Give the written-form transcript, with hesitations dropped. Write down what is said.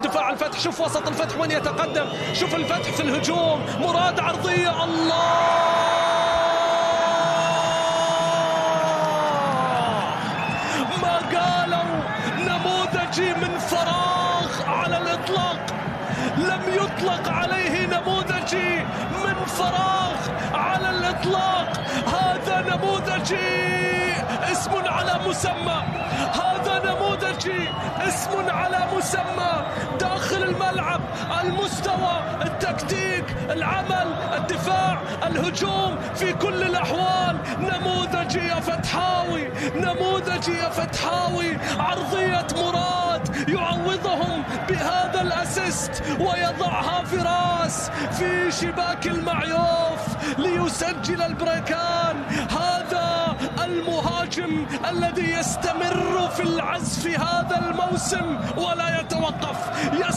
دفاع الفتح، شوف وسط الفتح وين يتقدم، شوف الفتح في الهجوم، مراد عرضية، الله ما قالوا، نموذجي من فراغ على الإطلاق، لم يطلق عليه نموذجي من فراغ على الإطلاق. هذا نموذجي اسم على مسمى، هذا نموذجي اسم على مسمى داخل الملعب، المستوى، التكتيك، العمل، الدفاع، الهجوم، في كل الأحوال نموذجي يا فتحاوي، نموذجي يا فتحاوي. عرضية مراد يعوضهم بهذا الأسيست ويضعها فراس في شباك المعيوف ليسجل البريكان. هذا المهاجم الذي يستمر في العزف هذا الموسم ولا يتوقف،